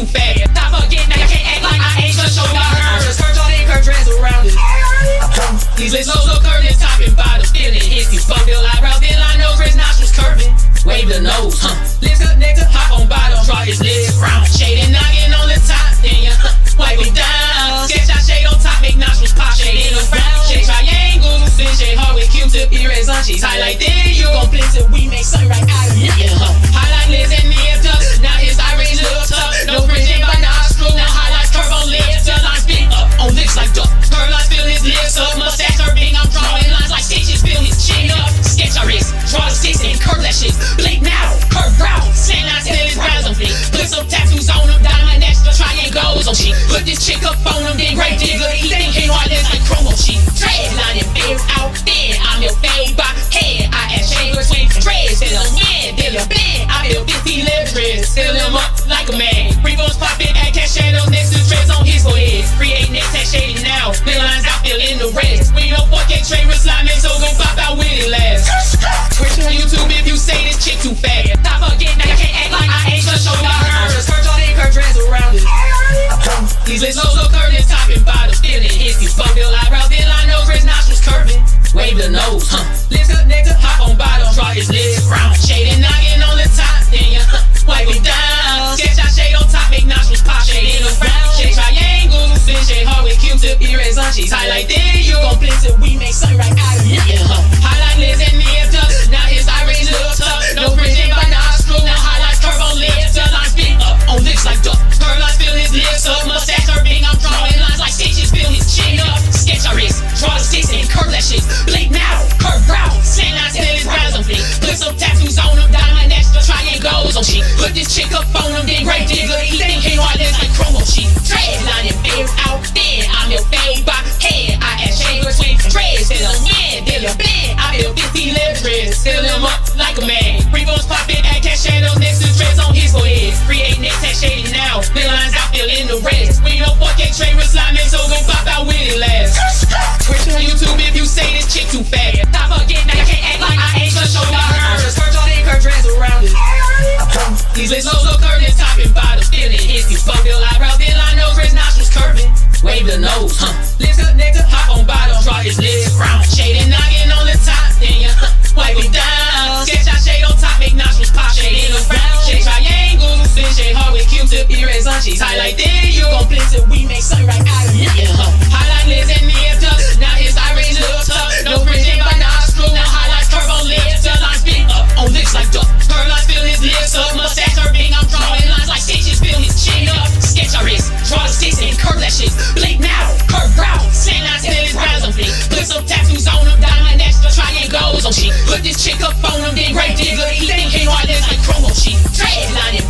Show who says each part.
Speaker 1: too fast. Stop again, now you can't act like I ain't just show y'all her. Just curve Jordan, curve dress around it. These lips so curved and top and bottom. Feeling iffy, fuck your eyebrow, then I know his nostrils curving. Wave the nose, lips good neck to hop on bottom. Draw his legs round, shading noggin on the top. Then you wipe it down. Sketch out shade on top, make nostrils pop. Shade in the frown. Shade triangles, then shade hard with Q-tip earrings on cheeks. Highlight then you gon' blitz it. We make sun right out of it. Highlight lids and nib tucks. Now his iris look tough. No bridging by nostril. Now highlights curve on lips. The lines big up on lips like duck. Curve lines fill his lips up. Mustache curving. I'm drawing lines like stitches. Fill his chin up. Sketch our wrist. Draw the sticks and curve that shit. Blink now. Curve round. Sand lines fill his brows on fleek. Put some tattoos on him. Diamond extra triangles on cheek. Put this chick up on him. Then great digger. He think he heartless like chromo cheek. Dreadline and beard out. Then I'm your fade by head. I add shade swing. Dreads. Till him win. Till him bend. I feel 50 leverage. Fill him up like a man. Freeforms popping at cash shadow next to dreads on his forehead. Create next tag shading now. Fill lines out. Fill in the rest. We don't fucking trade with slime. So gon' pop out with it last. Twitch on YouTube if you say this chick too fast. Stop again. Now you can't act like I ain't just show y'all her. Just curve Jordan, curve dress around it. These lips so curved and top and bottom. Feeling iffy. Fuck your eyebrow, then I know his nostrils curving. Wave the nose, lips good neck to hop on bottom. Draw his legs round. Shading noggin on the top. Then you wipe it down. Sketch out shade on top, make nostrils pop. Shade in the frown. Shade triangles, then shade hard with Q-tip earrings on cheeks. Highlight then you gon' blitz it. We make sun right out of it. Highlight lids and nib tucks. Now his iris look tough. No bridging by nostril. Now highlights curve on lips. The lines big up on lips like duck. Curve lines fill his lips up. Mustache curving. I'm drawing lines like stitches. Fill his chin up. Sketch our wrist. Draw the sticks and curve that shit. Blink now. Curve round. Sand lines fill his brows on fleek. Put some tattoos on him. Diamond extra triangles on cheek. Put this chick up on him. Then great digger. He think he heartless like chromo cheek. Dreadline and beard out. Then I'm your fade by head. I add shade swing. Dreads. Till him win. Till him bend. I feel 50 leverage. Fill him up like a man. Freeforms popping at cash shadow next to dreads on his forehead. Create next tag shading now. Fill lines out. Fill in the rest. We don't fucking trade with slime. So gon' pop out with it last. Twitch on YouTube if you say this chick too fast. Stop again. Now you can't act like I ain't just show y'all her. Just curve Jordan, curve dress around it. These lips so curved and top and bottom. Feeling iffy. Fuck your eyebrow, then I know his nostrils curving. Wave the nose, lips good neck to hop on bottom. Draw his legs round. Shading noggin on the top. Then you wipe it down. Sketch out shade on top, make nostrils pop. Shade in the frown. Shade triangles, then shade hard with Q-tip earrings on cheeks. Highlight then you gon' blitz it. We make sun right out of it. Highlight lids and nib tucks. Now his iris look tough. No bridging by nostril. Now highlights curve on lips. The lines big up on lips like duck. Curve lines fill his lips up. Mustache curving. I'm drawing lines like stitches. Fill his chin up. Sketch our wrist. Draw the sticks and curve that shit. Blink now. Curve round. Sand lines fill his brows on fleek. Put some tattoos on him. Diamond extra triangles on cheek. Put this chick up on him. Then great digger. He think he heartless like chromo cheek. Dreadline and